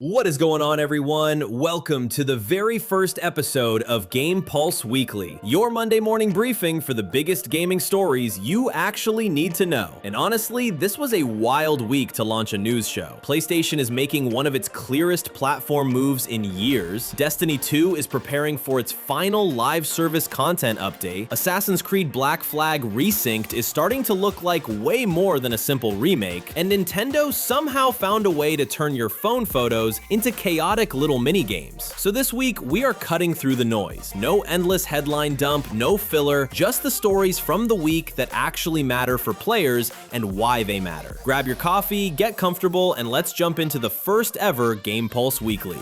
What is going on, everyone? Welcome to the very first episode of GamePulse Weekly, your Monday morning briefing for the biggest gaming stories you actually need to know. And honestly, this was a wild week to launch a news show. PlayStation is making one of its clearest platform moves in years. Destiny 2 is preparing for its final live service content update. Assassin's Creed Black Flag Resynced is starting to look like way more than a simple remake. And Nintendo somehow found a way to turn your phone photos into chaotic little mini-games. So this week, we are cutting through the noise. No endless headline dump, no filler, just the stories from the week that actually matter for players and why they matter. Grab your coffee, get comfortable, and let's jump into the first ever GamePulse Weekly.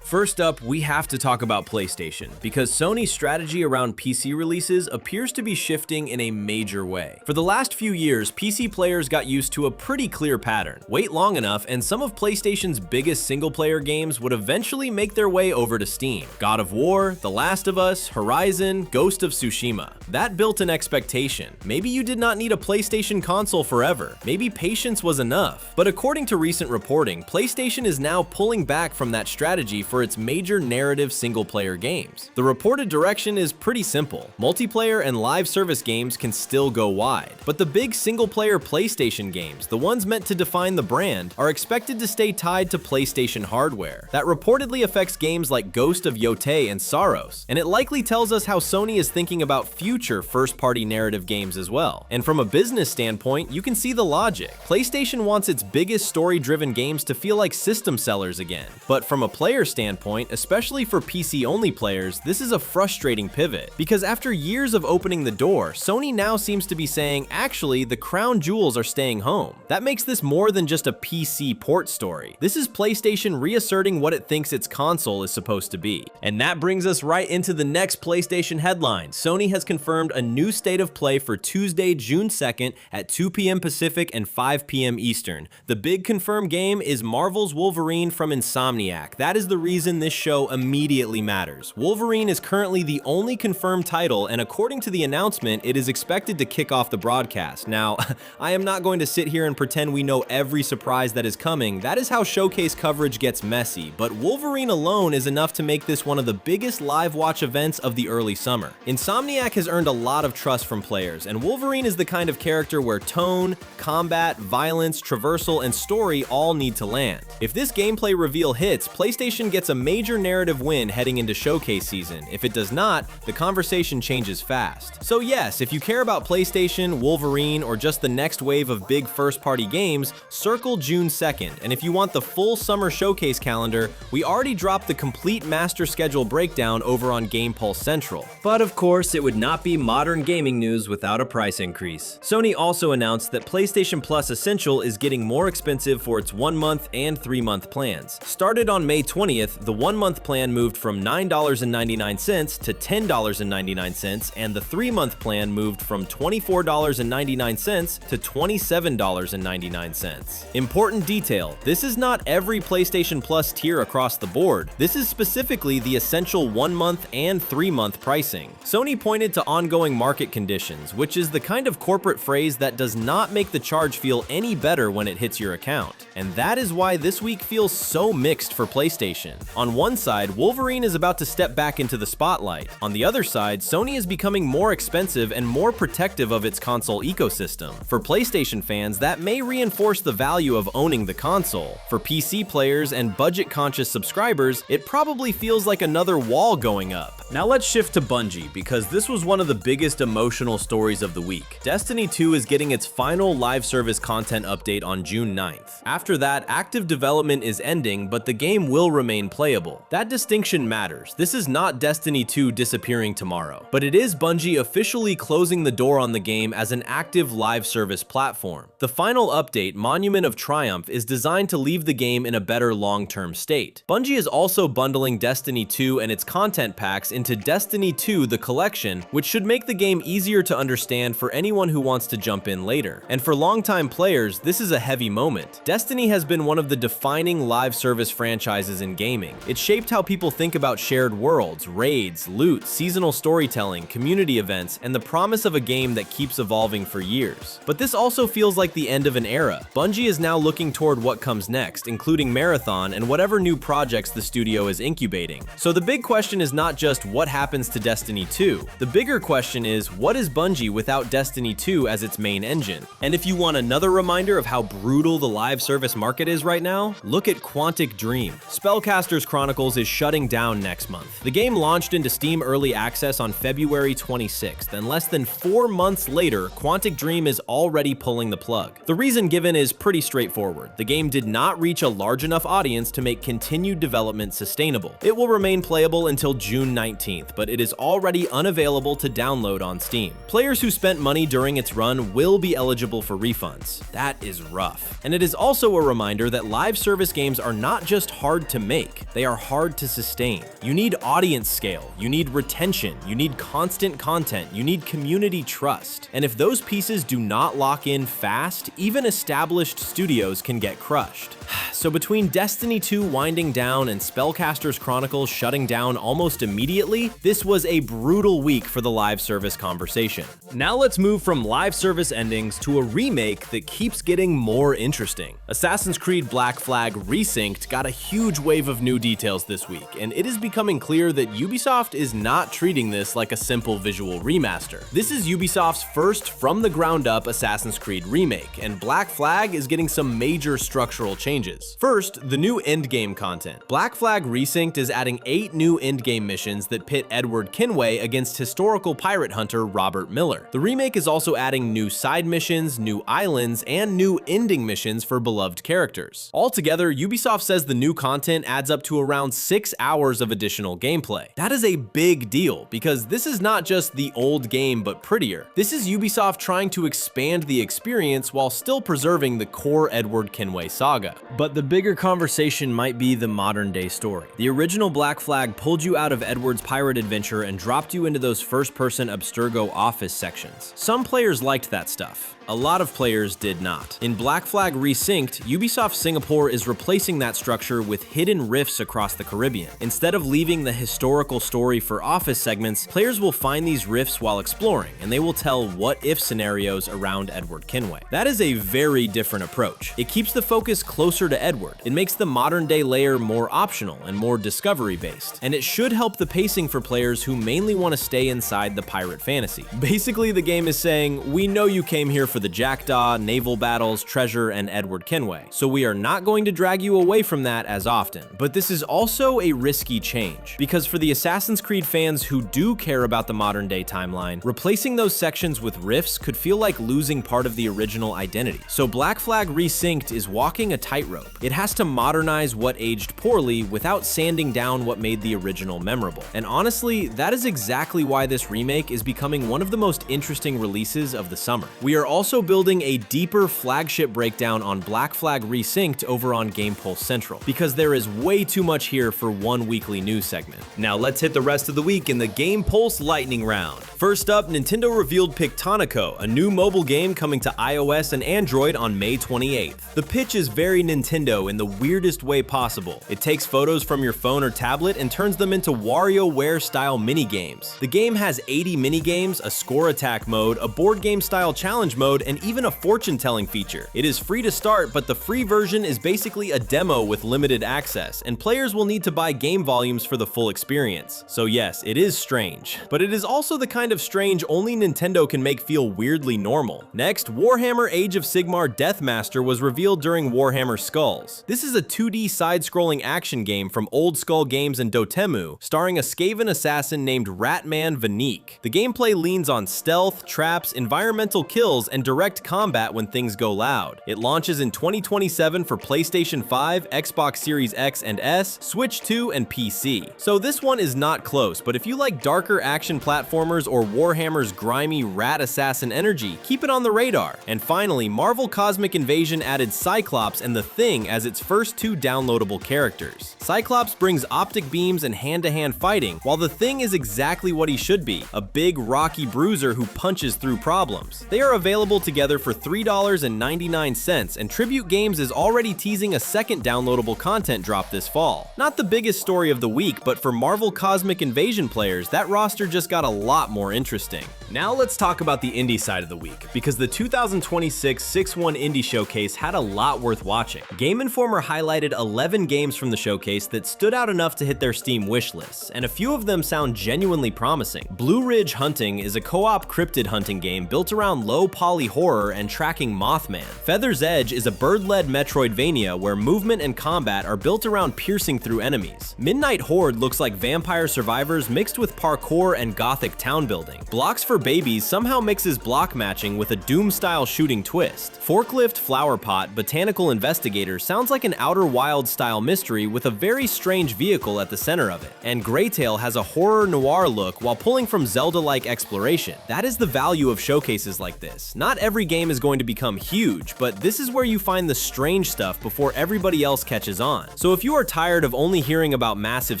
First up, we have to talk about PlayStation, because Sony's strategy around PC releases appears to be shifting in a major way. For the last few years, PC players got used to a pretty clear pattern. Wait long enough, and some of PlayStation's biggest single-player games would eventually make their way over to Steam. God of War, The Last of Us, Horizon, Ghost of Tsushima. That built an expectation. Maybe you did not need a PlayStation console forever. Maybe patience was enough. But according to recent reporting, PlayStation is now pulling back from that strategy for its major narrative single-player games. The reported direction is pretty simple. Multiplayer and live service games can still go wide, but the big single-player PlayStation games, the ones meant to define the brand, are expected to stay tied to PlayStation hardware. That reportedly affects games like Ghost of Yotei and Saros, and it likely tells us how Sony is thinking about future first-party narrative games as well. And from a business standpoint, you can see the logic. PlayStation wants its biggest story-driven games to feel like system sellers again, but from a player standpoint, especially for PC-only players, this is a frustrating pivot, because after years of opening the door, Sony now seems to be saying, actually, the crown jewels are staying home. That makes this more than just a PC port story. This is PlayStation reasserting what it thinks its console is supposed to be. And that brings us right into the next PlayStation headline. Sony has confirmed a new state of play for Tuesday, June 2nd at 2 p.m. Pacific and 5 p.m. Eastern. The big confirmed game is Marvel's Wolverine from Insomniac. That is the reason this show immediately matters. Wolverine is currently the only confirmed title, and according to the announcement, it is expected to kick off the broadcast. Now, I am not going to sit here and pretend we know every surprise that is coming. That is how showcase coverage gets messy, but Wolverine alone is enough to make this one of the biggest live watch events of the early summer. Insomniac has earned a lot of trust from players, and Wolverine is the kind of character where tone, combat, violence, traversal, and story all need to land. If this gameplay reveal hits, PlayStation gets a major narrative win heading into showcase season. If it does not, the conversation changes fast. So yes, if you care about PlayStation, Wolverine, or just the next wave of big first-party games, circle June 2nd. And if you want the full summer showcase calendar, we already dropped the complete master schedule breakdown over on GamePulse Central. But of course, it would not be modern gaming news without a price increase. Sony also announced that PlayStation Plus Essential is getting more expensive for its 1-month and 3-month plans. Started on May 20th, the 1-month plan moved from $9.99 to $10.99, and the 3-month plan moved from $24.99 to $27.99. Important detail, this is not every PlayStation Plus tier across the board. This is specifically the essential 1-month and 3-month pricing. Sony pointed to ongoing market conditions, which is the kind of corporate phrase that does not make the charge feel any better when it hits your account. And that is why this week feels so mixed for PlayStation. On one side, Wolverine is about to step back into the spotlight. On the other side, Sony is becoming more expensive and more protective of its console ecosystem. For PlayStation fans, that may reinforce the value of owning the console. For PC players and budget-conscious subscribers, it probably feels like another wall going up. Now let's shift to Bungie, because this was one of the biggest emotional stories of the week. Destiny 2 is getting its final live service content update on June 9th. After that, active development is ending, but the game will remain playable. That distinction matters. This is not Destiny 2 disappearing tomorrow, but it is Bungie officially closing the door on the game as an active live service platform. The final update, Monument of Triumph, is designed to leave the game in a better long-term state. Bungie is also bundling Destiny 2 and its content packs into Destiny 2 The Collection, which should make the game easier to understand for anyone who wants to jump in later. And for longtime players, this is a heavy moment. Destiny has been one of the defining live service franchises in gaming. gaming. It shaped how people think about shared worlds, raids, loot, seasonal storytelling, community events, and the promise of a game that keeps evolving for years. But this also feels like the end of an era. Bungie is now looking toward what comes next, including Marathon and whatever new projects the studio is incubating. So the big question is not just what happens to Destiny 2. The bigger question is, what is Bungie without Destiny 2 as its main engine? And if you want another reminder of how brutal the live service market is right now, look at Quantic Dream. Spellcasters Chronicles is shutting down next month. The game launched into Steam Early Access on February 26th, and less than 4 months later, Quantic Dream is already pulling the plug. The reason given is pretty straightforward. The game did not reach a large enough audience to make continued development sustainable. It will remain playable until June 19th, but it is already unavailable to download on Steam. Players who spent money during its run will be eligible for refunds. That is rough. And it is also a reminder that live service games are not just hard to make, they are hard to sustain. You need audience scale, you need retention, you need constant content, you need community trust. And if those pieces do not lock in fast, even established studios can get crushed. So between Destiny 2 winding down and Spellcasters Chronicles shutting down almost immediately, this was a brutal week for the live service conversation. Now let's move from live service endings to a remake that keeps getting more interesting. Assassin's Creed Black Flag Resynced got a huge wave of new details this week, and it is becoming clear that Ubisoft is not treating this like a simple visual remaster. This is Ubisoft's first from-the-ground-up Assassin's Creed remake, and Black Flag is getting some major structural changes. First, the new endgame content. Black Flag Resynced is adding 8 new endgame missions that pit Edward Kenway against historical pirate hunter Robert Miller. The remake is also adding new side missions, new islands, and new ending missions for beloved characters. Altogether, Ubisoft says the new content adds up to around 6 hours of additional gameplay. That is a big deal, because this is not just the old game but prettier. This is Ubisoft trying to expand the experience while still preserving the core Edward Kenway saga. But the bigger conversation might be the modern day story. The original Black Flag pulled you out of Edward's pirate adventure and dropped you into those first-person Abstergo office sections. Some players liked that stuff. A lot of players did not. In Black Flag Resynced, Ubisoft Singapore is replacing that structure with hidden rifts across the Caribbean. Instead of leaving the historical story for office segments, players will find these rifts while exploring, and they will tell what-if scenarios around Edward Kenway. That is a very different approach. It keeps the focus closer to Edward. It makes the modern-day layer more optional and more discovery-based, and it should help the pacing for players who mainly want to stay inside the pirate fantasy. Basically, the game is saying, we know you came here for the Jackdaw, naval battles, treasure, and Edward Kenway, so we are not going to drag you away from that as often. But this is also a risky change, because for the Assassin's Creed fans who do care about the modern-day timeline, replacing those sections with rifts could feel like losing part of the original identity. So Black Flag Resynced is walking a tightrope. It has to modernize what aged poorly without sanding down what made the original memorable. And honestly, that is exactly why this remake is becoming one of the most interesting releases of the summer. We are also building a deeper flagship breakdown on Black Flag Resynced over on GamePulse Central, because there is way too much here for one weekly news segment. Now let's hit the rest of the week in the GamePulse lightning round. First up, Nintendo revealed Pictonico, a new mobile game coming to iOS and Android on May 28th. The pitch is very Nintendo in the weirdest way possible. It takes photos from your phone or tablet and turns them into WarioWare-style minigames. The game has 80 minigames, a score attack mode, a board game-style challenge mode, and even a fortune-telling feature. It is free to start, but the free version is basically a demo with limited access, and players will need to buy game volumes for the full experience. So yes, it is strange, but it is also the kind of strange only Nintendo can make feel weirdly normal. Next, Warhammer Age of Sigmar Deathmaster was revealed during Warhammer Skulls. This is a 2D side-scrolling action game from Old Skull Games and Dotemu, starring a Skaven assassin named Ratman Vanik. The gameplay leans on stealth, traps, environmental kills, and direct combat when things go loud. It launches in 2027 for PlayStation 5, Xbox Series X and S, Switch 2, and PC. So this one is not close, but if you like darker action platformers or Warhammer's grimy rat assassin energy, keep it on the radar. And finally, Marvel Cosmic Invasion added Cyclops and the Thing as its first 2 downloadable characters. Cyclops brings optic beams and hand-to-hand fighting, while the Thing is exactly what he should be, a big, rocky bruiser who punches through problems. They are available available together for $3.99, and Tribute Games is already teasing a second downloadable content drop this fall. Not the biggest story of the week, but for Marvel Cosmic Invasion players, that roster just got a lot more interesting. Now let's talk about the indie side of the week, because the 2026 6-1 Indie Showcase had a lot worth watching. Game Informer highlighted 11 games from the showcase that stood out enough to hit their Steam wishlists, and a few of them sound genuinely promising. Blue Ridge Hunting is a co-op cryptid hunting game built around low-poly horror and tracking Mothman. Feather's Edge is a bird-led Metroidvania where movement and combat are built around piercing through enemies. Midnight Horde looks like Vampire Survivors mixed with parkour and gothic town building. Blocks for Babies somehow mixes block matching with a Doom-style shooting twist. Forklift Flower Pot Botanical Investigator sounds like an Outer Wild-style mystery with a very strange vehicle at the center of it. And Greytail has a horror noir look while pulling from Zelda-like exploration. That is the value of showcases like this. Not every game is going to become huge, but this is where you find the strange stuff before everybody else catches on. So if you are tired of only hearing about massive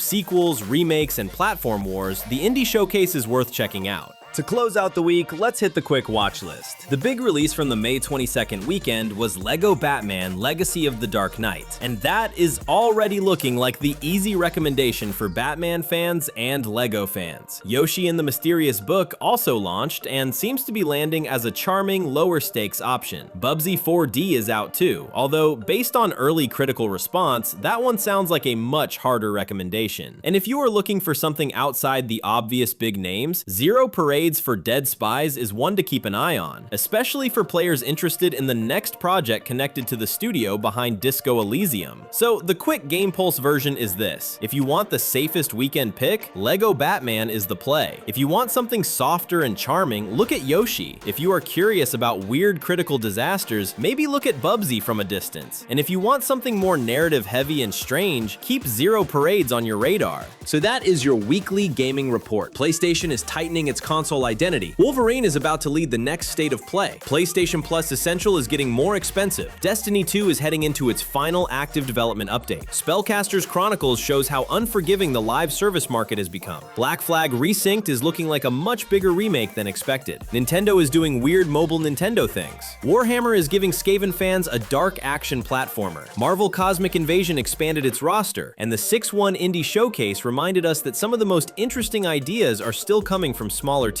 sequels, remakes, and platform wars, the Indie Showcase is worth checking out. To close out the week, let's hit the quick watch list. The big release from the May 22nd weekend was LEGO Batman Legacy of the Dark Knight, and that is already looking like the easy recommendation for Batman fans and LEGO fans. Yoshi and the Mysterious Book also launched and seems to be landing as a charming, lower stakes option. Bubsy 4D is out too, although based on early critical response, that one sounds like a much harder recommendation. And if you are looking for something outside the obvious big names, Zero Parade for Dead Spies is one to keep an eye on, especially for players interested in the next project connected to the studio behind Disco Elysium. So the quick GamePulse version is this: if you want the safest weekend pick, LEGO Batman is the play. If you want something softer and charming, look at Yoshi. If you are curious about weird critical disasters, maybe look at Bubsy from a distance. And if you want something more narrative heavy and strange, keep Zero Parades on your radar. So that is your weekly gaming report. PlayStation is tightening its console identity. Wolverine is about to lead the next state of play. PlayStation Plus Essential is getting more expensive. Destiny 2 is heading into its final active development update. Spellcasters Chronicles shows how unforgiving the live service market has become. Black Flag Resynced is looking like a much bigger remake than expected. Nintendo is doing weird mobile Nintendo things. Warhammer is giving Skaven fans a dark action platformer. Marvel Cosmic Invasion expanded its roster, and the 6-1 Indie Showcase reminded us that some of the most interesting ideas are still coming from smaller teams.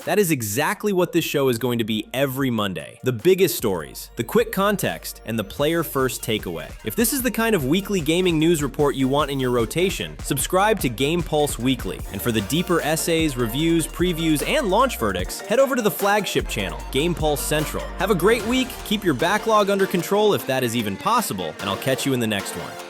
That is exactly what this show is going to be every Monday. The biggest stories, the quick context, and the player-first takeaway. If this is the kind of weekly gaming news report you want in your rotation, subscribe to GamePulse Weekly. And for the deeper essays, reviews, previews, and launch verdicts, head over to the flagship channel, GamePulse Central. Have a great week, keep your backlog under control if that is even possible, and I'll catch you in the next one.